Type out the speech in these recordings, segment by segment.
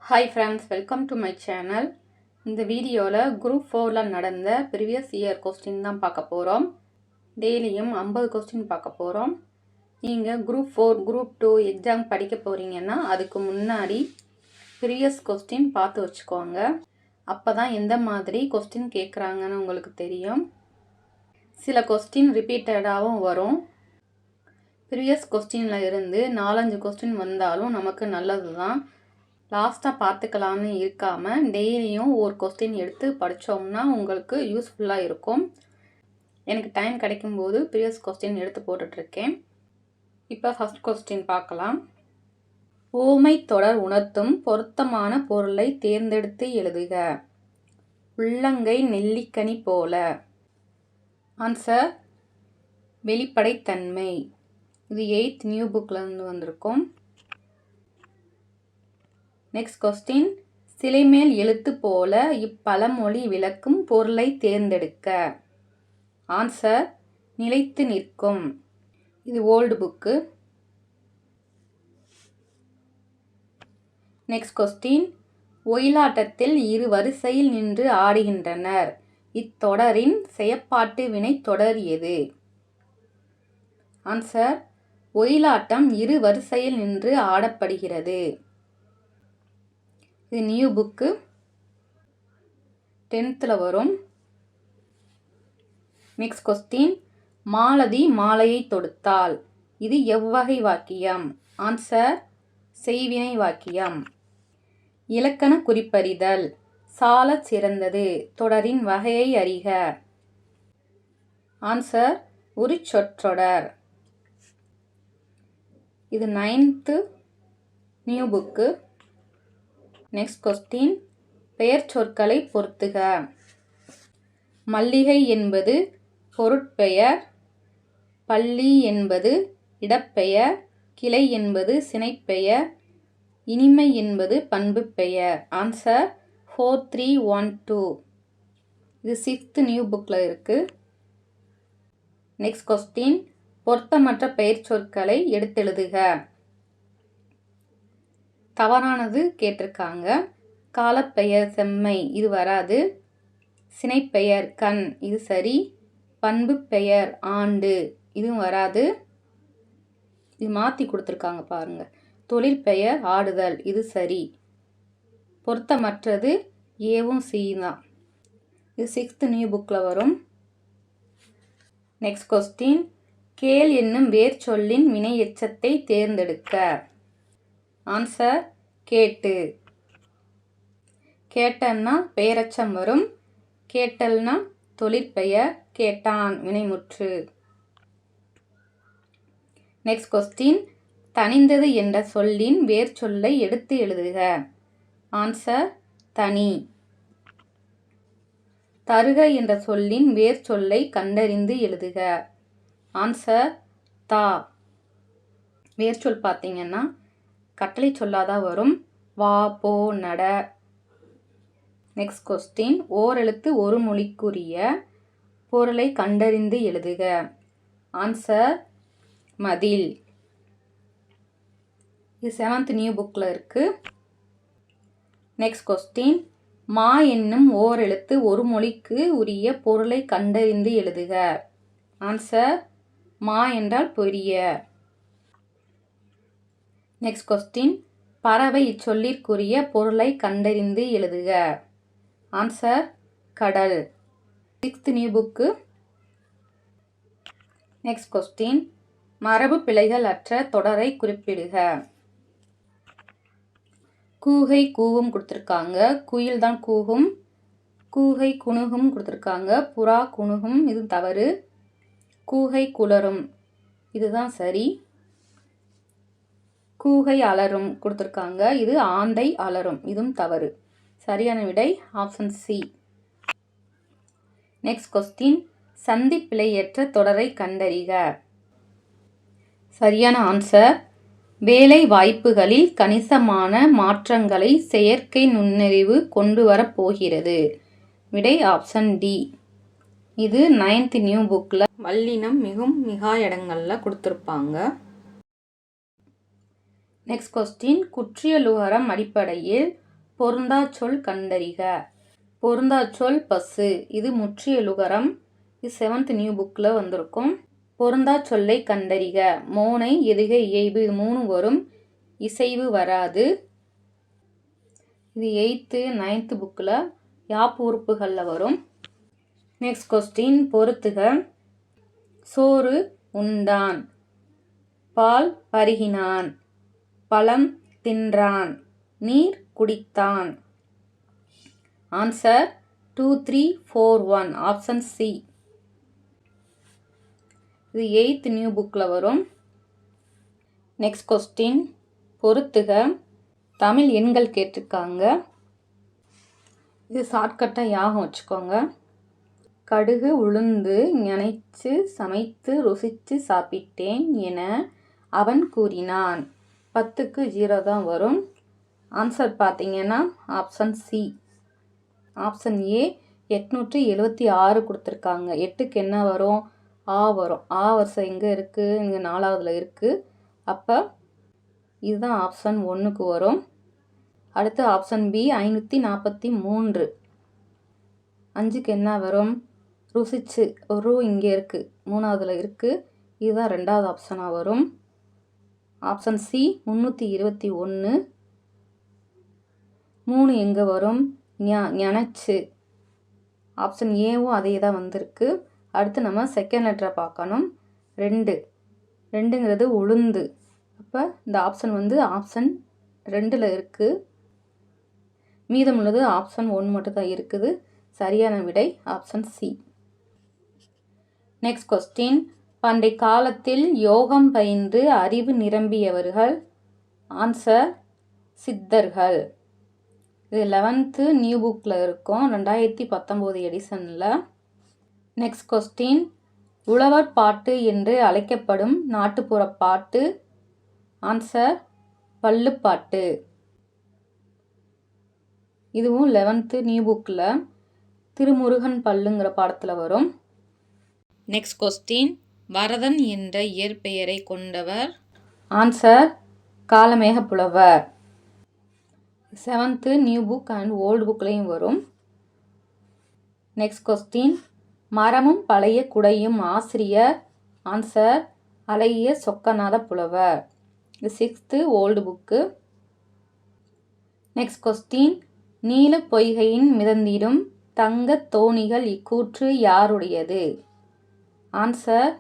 Hi friends, welcome to my channel. இந்த வீடியோவில் group 4ல் நடந்த ப்ரீவியஸ் இயர் கொஸ்டின் தான் பார்க்க போகிறோம். டெய்லியும் 50 கொஸ்டின் பார்க்க போகிறோம். நீங்கள் குரூப் 4, குரூப் 2 எக்ஸாம் படிக்க போகிறீங்கன்னா அதுக்கு முன்னாடி ப்ரீவியஸ் கொஸ்டின் பார்த்து வச்சுக்கோங்க. அப்போ தான் எந்த மாதிரி கொஸ்டின் கேட்குறாங்கன்னு உங்களுக்கு தெரியும். சில கொஸ்டின் ரிப்பீட்டடாகவும் வரும். ப்ரீவியஸ் கொஸ்டினில் இருந்து 4-5 கொஸ்டின் வந்தாலும் நமக்கு நல்லது தான். லாஸ்ட்டாக பார்த்துக்கலான்னு இருக்காமல் டெய்லியும் ஒரு கொஸ்டின் எடுத்து படித்தோம்னா உங்களுக்கு யூஸ்ஃபுல்லாக இருக்கும். எனக்கு டைம் கிடைக்கும்போது ப்ரீவியஸ் கொஸ்டின் எடுத்து போட்டுட்ருக்கேன். இப்போ ஃபஸ்ட் கொஸ்டின் பார்க்கலாம். ஓமை தொடர் உணர்த்தும் பொருத்தமான பொருளை தேர்ந்தெடுத்து எழுதுக. உள்ளங்கை நெல்லிக்கனி போல. ஆன்சர் வெளிப்படைத்தன்மை. இது 8th நியூ புக்லேருந்து வந்திருக்கும். Next question. சிலைமேல் எழுத்து போல இப்பழமொழி விளக்கும் பொருளை தேர்ந்தெடுக்க. ஆன்சர் நிலைத்து நிற்கும். இது ஓல்டு புக்கு. Next question. ஒயிலாட்டத்தில் இரு வரிசையில் நின்று ஆடுகின்றனர். இத்தொடரின் செயற்பாட்டு வினை தொடர் எது? ஆன்சர் ஒயிலாட்டம் இரு வரிசையில் நின்று ஆடப்படுகிறது. இது நியூ புக்கு, 10th வரும். Next question. மாலதி மாலையை தொடுத்தாள். இது எவ்வகை வாக்கியம்? ஆன்சர் செய்வினை வாக்கியம். இலக்கண குறிப்பறிதல். சாலச் சிறந்தது தொடரின் வகையை அறிக. ஆன்சர் ஒரு சொற்றொடர். இது 9th new book. Next question. பெயர் சொற்களை பொருத்துக. மல்லிகை என்பது பொருட்பெயர், பள்ளி என்பது இடப்பெயர், கிளை என்பது சினைப்பெயர், இனிமை என்பது பண்பு பெயர். ஆன்சர் 4312. இது 6th நியூ புக்கில் இருக்குது. Next question. பொருத்தமற்ற பெயர் சொற்களை எடுத்தெழுதுக. தவறானது கேட்டிருக்காங்க. காலப்பெயர் செம்மை, இது வராது. சினைப்பெயர் கண், இது சரி. பண்பு பெயர் ஆண்டு, இதுவும் வராது. இது மாற்றி கொடுத்துருக்காங்க பாருங்க. தொழிற்பெயர் ஆடுதல், இது சரி. பொருத்தமற்றது ஏவும் சி தான். இது 6th நியூ புக்கில் வரும். Next question. கேள் என்னும் வேர் சொல்லின் வினை எச்சத்தை தேர்ந்தெடுக்க. ஆன்சர் கேட்டு. கேட்டன்னா பெயரச்சம் வரும். கேட்டல்னா தொழிற்பெயர், கேட்டான் வினைமுற்று. Next question. தனிந்தது என்ற சொல்லின் வேர் சொல்லை எடுத்து எழுதுக. ஆன்சர் தனி. தருக என்ற சொல்லின் வேர் சொல்லை கண்டறிந்து எழுதுக. ஆன்சர் தா. வேர் சொல் பார்த்தீங்கன்னா கட்டளை சொல்லாதான் வரும். வா, போ, நட. Next question. ஓரெழுத்து ஒரு மொழிக்குரிய பொருளை கண்டறிந்து எழுதுக. ஆன்சர் மதில். இது 7th நியூ புக்கில் இருக்குது. Next question. மா என்னும் ஓரெழுத்து ஒரு மொழிக்கு உரிய பொருளை கண்டறிந்து எழுதுக. ஆன்சர் மா என்றால் பெரிய. Next question. பறவை இச்சொல்லிற்குரிய பொருளை கண்டறிந்து எழுதுக. ஆன்சர் கடல். 6th new book. Next question. மரபு பிழைகள் அற்ற தொடரை குறிப்பிடுக. கூகை கூவும் கொடுத்துருக்காங்க. குயில் தான் கூகும். கூகை குணுகும் கொடுத்துருக்காங்க. புறா குணுகும், இது தவறு. கூகை குளரும், இதுதான் சரி. கூகை அலரும் கொடுத்துருக்காங்க. இது ஆந்தை அலரும், இதுவும் தவறு. சரியான விடை ஆப்ஷன் சி. Next question. சந்தி பிழையற்ற தொடரை கண்டறிக. சரியான ஆன்சர் வேலை வாய்ப்புகளில் கணிசமான மாற்றங்களை செயற்கை நுண்ணறிவு கொண்டு வரப்போகிறது. விடை ஆப்ஷன் டி. இது 9th நியூ புக்கில் வல்லினம் மிகும் மிகா இடங்களில் கொடுத்துருப்பாங்க. Next question. குற்றியலுகரம் அடிப்படையில் பொருந்தா சொல் கண்டறிக. பொருந்தா சொல் பசு. இது முற்றிய லுகரம். இது 7th நியூ புக்கில் வந்திருக்கும். பொருந்தா சொல்லை கண்டறிக. மோனை எதுகை இயைபு இது 3 வரும். இசைவு வராது. இது 8th 9th புக்கில் யாப்பு உறுப்புகளில் வரும். நெக்ஸ்ட் கொஸ்டின் பொறுத்துக. சோறு உண்டான், பால் பருகினான், பழம் தின்றான், நீர் குடித்தான். ஆன்சர் 2, 3, 4, 1. Option C. இது 8th நியூ புக்கில் வரும். நெக்ஸ்ட் கொஸ்டின் பொறுத்துக. தமிழ் எண்கள் கேட்டிருக்காங்க. இது ஷார்ட்கட்டாக யாகம் வச்சுக்கோங்க. கடுகு உளுந்து நினைச்சு சமைத்து ருசித்து சாப்பிட்டேன் என அவன் கூறினான். 10க்கு 0 தான் வரும். ஆன்சர் பார்த்தீங்கன்னா ஆப்ஷன் சி. ஆப்ஷன் ஏ 876 கொடுத்துருக்காங்க. 8க்கு என்ன வரும்? ஆ வரும். ஆ வரிசை எங்கே இருக்குது? இங்கே 4வதுல இருக்குது. அப்போ இதுதான் ஆப்ஷன் 1க்கு வரும். அடுத்து ஆப்ஷன் பி 543. 5க்கு என்ன வரும்? ருசிச்சு. ஒரு இங்கே இருக்குது, 3வதுல இருக்குது. இதுதான் 2வது ஆப்ஷனாக வரும். Option C 321. 3 எங்கே வரும்? நினைச்சு. ஆப்ஷன் ஏவும் அதே தான் வந்திருக்கு. அடுத்து நம்ம செகண்ட் லெட்டரை பார்க்கணும். 2. 2ங்கிறது உளுந்து. அப்போ இந்த ஆப்ஷன் ஆப்ஷன் 2ல் இருக்குது. மீதம் உள்ளது ஆப்ஷன் 1 மட்டும் தான் இருக்குது. சரியான விடை ஆப்ஷன் சி. Next question. பண்டை காலத்தில் யோகம் பயின்று அறிவு நிரம்பியவர்கள். ஆன்சர் சித்தர்கள். இது 11th நியூ புக்கில் இருக்கும், 2019 எடிஷனில். Next question. உழவர் பாட்டு என்று அழைக்கப்படும் நாட்டுப்புற பாட்டு. ஆன்சர் பள்ளுப்பாட்டு. இதுவும் 11th நியூ புக்கில் திருமுருகன் பல்லுங்கிற பாடத்தில் வரும். Next question. வரதன் என்ற இயற்பெயரை கொண்டவர். ஆன்சர் காலமேக புலவர். 7th new book and old புக்லேயும் வரும். Next question. மரமும் பழைய குடையும் ஆசிரியர். ஆன்சர் அழகிய சொக்கநாத புலவர். இது 6th old book. Next question. நீல பொய்கையின் மிதந்திடும் தங்க தோணிகள் இக்கூற்று யாருடையது? ஆன்சர்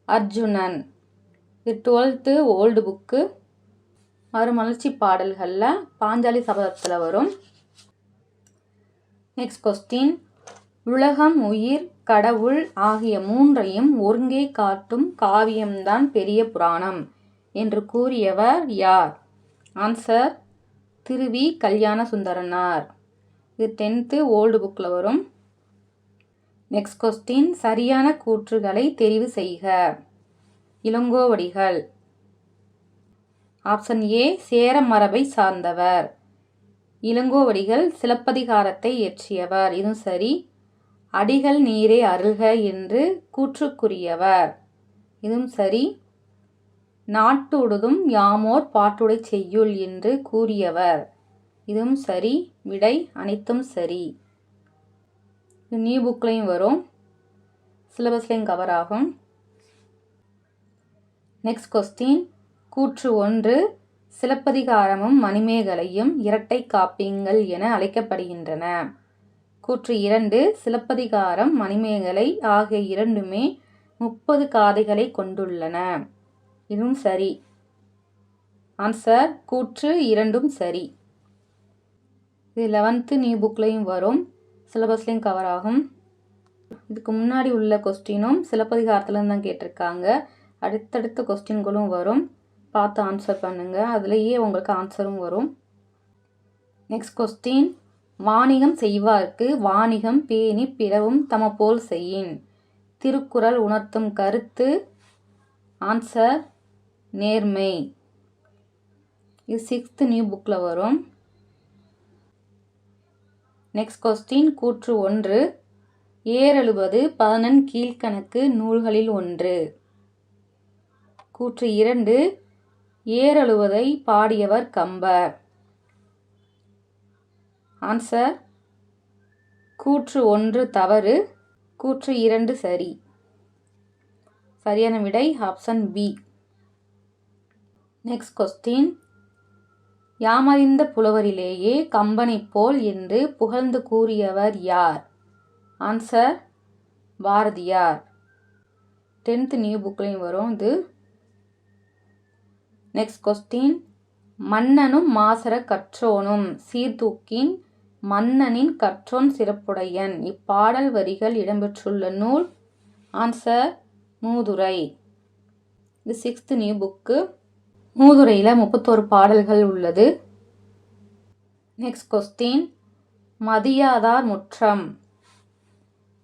அர்ஜுனன். இது 12th ஓல்டு புக்கு. மறுமலர்ச்சி பாடல்களில் பாஞ்சாலி சபதத்தில் வரும். Next question. உலகம், உயிர், கடவுள் ஆகிய 3ஐயும் ஒருங்கே காட்டும் காவியம்தான் பெரிய புராணம் என்று கூறியவர் யார்? ஆன்சர் திருவி கல்யாண சுந்தரனார். இது 10th ஓல்டு புக்கில் வரும். Next question. சரியான கூற்றுகளை தெரிவு செய்க. இளங்கோவடிகள். ஆப்ஷன் ஏ சேர மரபை சார்ந்தவர். இளங்கோவடிகள் சிலப்பதிகாரத்தை இயற்றியவர். இதுவும் சரி. அடிகள் நீரே அருள்க என்று கூற்றுக்குரியவர். இதுவும் சரி. நாட்டுடுதும் யாமோர் பாட்டுடை செய்யுள் என்று கூறியவர். இதுவும் சரி. விடை அனைத்தும் சரி. இது நியூ புக்லையும் வரும், சிலபஸ்லையும் கவர் ஆகும். Next question. கூற்று 1. சிலப்பதிகாரமும் மணிமேகலையும் இரட்டை காப்பியங்கள் என அழைக்கப்படுகின்றன. கூற்று 2. சிலப்பதிகாரம் மணிமேகலை ஆகிய இரண்டுமே 30 காதைகளை கொண்டுள்ளன. இதுவும் சரி. ஆன்சர் கூற்று 2ம் சரி. இது 11th நியூ புக்லையும் வரும், சிலபஸ்லையும் கவர் ஆகும். இதுக்கு முன்னாடி உள்ள கொஸ்டினும் சிலப்பதிகாரத்துலேருந்து தான் கேட்டிருக்காங்க. அடுத்தடுத்த கொஸ்டின்களும் வரும், பார்த்து ஆன்சர் பண்ணுங்கள். அதுலேயே உங்களுக்கு ஆன்சரும் வரும். Next question. வாணிகம் செய்வார்க்கு வாணிகம் பேணி பிறவும் தம போல் செய்யின். திருக்குறள் உணர்த்தும் கருத்து. ஆன்சர் நேர்மை. இது 6th நியூ புக்கில் வரும். Next question. கூற்று 1. ஏறெழுவது 11 கீழ்கணக்கு நூல்களில் ஒன்று. கூற்று 2. ஏறெழுவதை பாடியவர் கம்பர். ஆன்சர் கூற்று 1 தவறு, கூற்று 2 சரி. சரியான விடை ஆப்ஷன் பி. Next question. யாமறிந்த புலவரிலேயே கம்பனை போல் என்று புகழ்ந்து கூறியவர் யார்? ஆன்சர் பாரதியார். 10th நியூ புக்லையும் வரும் இது. Next question. மன்னனும் மாசற கற்றோனும் சீர்தூக்கின் மன்னனின் கற்றோன் சிறப்புடையன் இப்பாடல் வரிகள் இடம்பெற்றுள்ள நூல்? ஆன்சர் மூதுரை. இது 6th நியூ புக்கு. மூதுரையில் 31 பாடல்கள் உள்ளது. Next question. மதியாதார் முற்றம்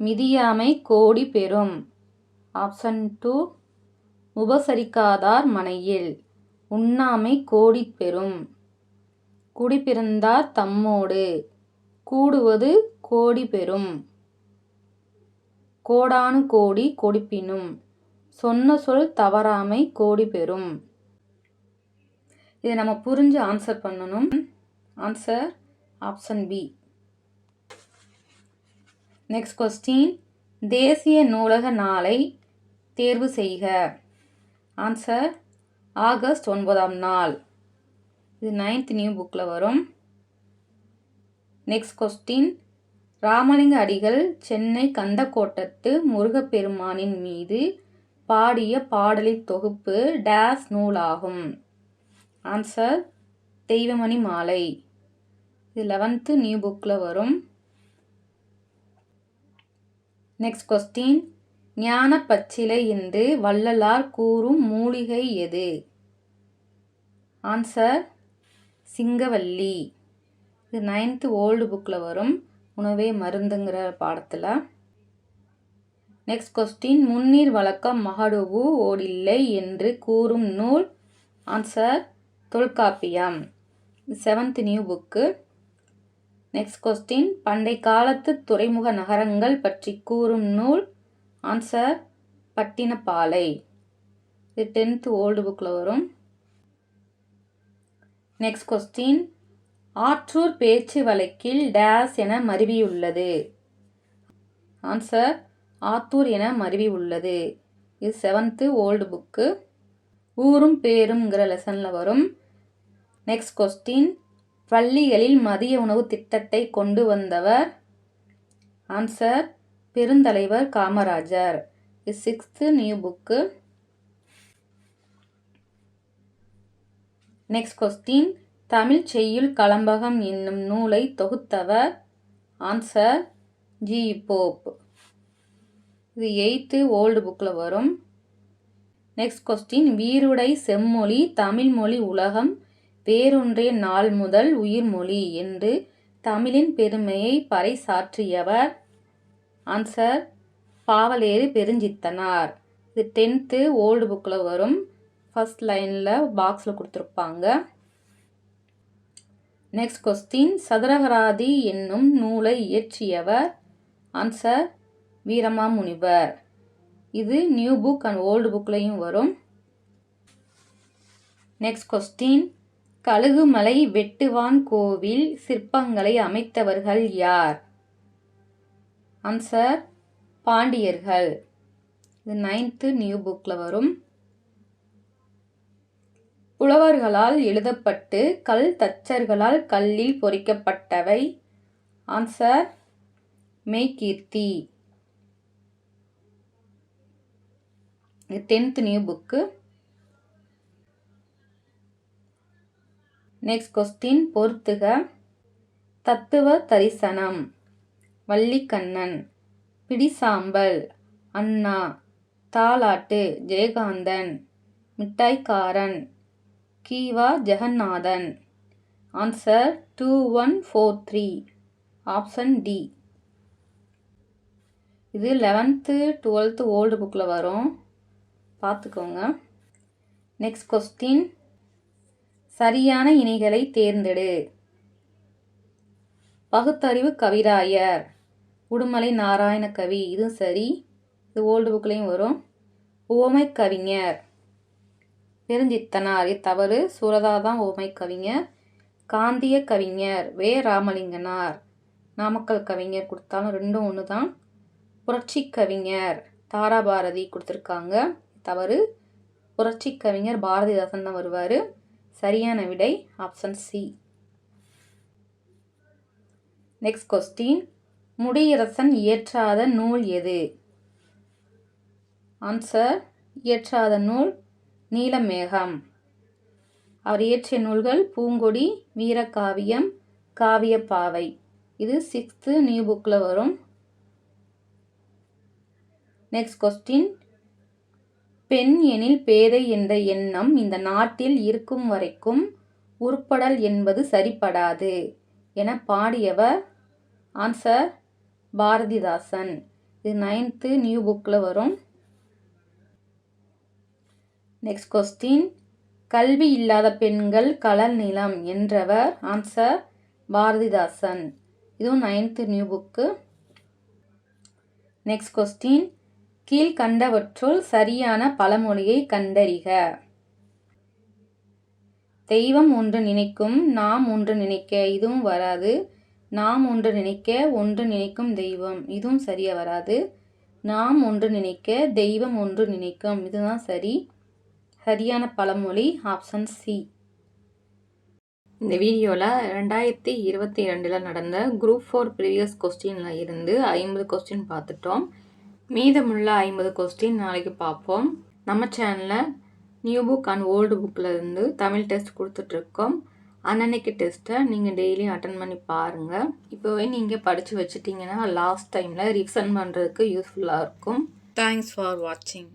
மிதியாமை கோடி பெறும். ஆப்ஷன் 2 உபசரிக்காதார் மனையில் உண்ணாமை கோடி பெறும். குடிபிறந்தார் தம்மோடு கூடுவது கோடி பெறும். கோடானு கோடி கொடுப்பினும் சொன்ன சொல் தவறாமை கோடி பெறும். இதை நம்ம புரிஞ்சு ஆன்சர் பண்ணணும். Answer option B. Next question. தேசிய நூலக நாளை தேர்வு செய்க. ஆன்சர் ஆகஸ்ட் 9ஆம் நாள். இது 9th நியூ புக்கில் வரும். Next question. ராமலிங்க அடிகள் சென்னை கந்தக்கோட்டத்து முருகப்பெருமானின் மீது பாடிய பாடலின் தொகுப்பு டேஸ் நூலாகும். ஆன்சர் தெய்வமணி மாலை. இது 11th நியூ புக்கில் வரும். Next question. ஞான பச்சிலை என்று வள்ளலார் கூறும் மூலிகை எது? ஆன்சர் சிங்கவல்லி. இது 9th ஓல்டு புக்கில் வரும். உணவே மருந்துங்கிற பாடத்தில். Next question. முன்னீர் வழக்கம் மகடுவு ஓடில்லை என்று கூறும் நூல்? Answer Tholkappiyam. 7th new book. Next question. பண்டை காலத்து துறைமுக நகரங்கள் பற்றி கூறும் நூல்? ஆன்சர் பட்டினப்பாலை. இது 10th ஓல்டு புக்கில் வரும். Next question. ஆற்றூர் பேச்சு வழக்கில் டேஸ் என மருவியுள்ளது. ஆன்சர் ஆத்தூர் என மருவி உள்ளது. இது 7th ஓல்டு புக்கு. ஊரும் பேரும்ங்கிற லெசனில் வரும். Next question. பள்ளிகளில் மதிய உணவு திட்டத்தை கொண்டு வந்தவர்? ஆன்சர் பெருந்தலைவர் காமராஜர். இது 6th new book. Next question. Tamil செய்யுள் கலம்பகம் என்னும் நூலை தொகுத்தவர்? Answer G Pope. இது 8th ஓல்டு புக்கில் வரும். Next question. வீருடை செம்மொழி தமிழ் மொழி உலகம் வேறொன்றிய நாள் முதல் உயிர்மொழி என்று தமிழின் பெருமையை பறைசாற்றியவர்? ஆன்சர் பாவலேறு பெருஞ்சித்தனார். இது 10th ஓல்டு புக்கில் வரும். ஃபர்ஸ்ட் லைனில் பாக்ஸில் கொடுத்துருப்பாங்க. Next question. சதுரகராதி என்னும் நூலை இயற்றியவர்? ஆன்சர் வீரமாமுனிவர். இது நியூ புக் அண்ட் ஓல்டு புக்லையும் வரும். Next question. கழுகுமலை வெட்டுவான் கோவில் சிற்பங்களை அமைத்தவர்கள் யார்? ஆன்சர் பாண்டியர்கள். இது 9th நியூ புக்கில் வரும். புலவர்களால் எழுதப்பட்டு கல் தச்சர்களால் கல்லில் பொறிக்கப்பட்டவை? ஆன்சர் மெய்கீர்த்தி. இது 10th new book. Next question. பொறுத்துக. தத்துவ தரிசனம் வள்ளிக்கண்ணன், பிடிசாம்பல் அண்ணா, தாலாட்டு ஜெயகாந்தன், மிட்டாய்க்காரன் Kiva Jagannathan. Answer 2143. Option D. இது 11th 12th ஓல்டு புக்கில் வரும், பார்த்துக்கோங்க. Next question. சரியான இணைகளை தேர்ந்தெடு. பகுத்தறிவு கவிராயர், உடுமலை நாராயண கவி, இது சரி, இது ஓல்டு புக்லேயும் வரும். உவமை கவிஞர் பெருஞ்சித்தனார், இது தவறு, சுரதா தான் உவமை கவிஞர். காந்திய கவிஞர் வே. ராமலிங்கனார். நாமக்கல் கவிஞர் கொடுத்தாலும் ரெண்டும் ஒன்று தான். புரட்சி கவிஞர் தாராபாரதி கொடுத்துருக்காங்க, தவறு. புரட்சி கவிஞர் பாரதிதாசன் தான் வருவார். சரியான விடை option C. Next question, Mudiyarasan இயற்றாத நூல் எது? ஆன்சர், இயற்றாத நூல் நீலமேகம். அவர் இயற்றிய நூல்கள் பூங்கொடி, வீரகாவியம், காவியப்பாவை. இது 6th நியூ புக்கில் வரும். நெக்ஸ்ட் கொஸ்டின், பெண் எனில் பேதை என்ற எண்ணம் இந்த நாட்டில் இருக்கும் வரைக்கும் உருப்படல் என்பது சரிப்படாது என பாடியவர்? ஆன்சர், பாரதிதாசன். இது 9th நியூ புக்கில் வரும். நெக்ஸ்ட் கொஸ்டின், கல்வி இல்லாத பெண்கள் கடல் நிலம் என்றவர்? ஆன்சர், பாரதிதாசன். இதுவும் 9th new book. Next question, கீழ்கண்டவற்றுள் சரியான பழமொழியை கண்டறிக. தெய்வம் ஒன்று நினைக்கும் நாம் ஒன்று நினைக்க, இதுவும் வராது. நாம் ஒன்று நினைக்க ஒன்று நினைக்கும் தெய்வம், இதுவும் சரியா வராது. நாம் ஒன்று நினைக்க தெய்வம் ஒன்று நினைக்கும், இதுதான் சரி. சரியான பழமொழி ஆப்ஷன் சி. இந்த வீடியோவில் 2022 நடந்த குரூப் 4 ப்ரீவியஸ் கொஸ்டினில் இருந்து 50 கொஸ்டின் பார்த்துட்டோம். மீதமுள்ள 50 கொஸ்டின் நாளைக்கு பார்ப்போம். நம்ம சேனலில் நியூ புக் அண்ட் ஓல்டு புக்கில் இருந்து தமிழ் டெஸ்ட் கொடுத்துட்ருக்கோம். அன்னன்னைக்கு டெஸ்ட்டை நீங்கள் டெய்லியும் அட்டன் பண்ணி பாருங்கள். இப்போவே நீங்கள் படித்து வச்சுட்டிங்கன்னா லாஸ்ட் டைமில் ரிவிஷன் பண்ணுறதுக்கு யூஸ்ஃபுல்லாக இருக்கும். தேங்க்ஸ் ஃபார் வாட்சிங்.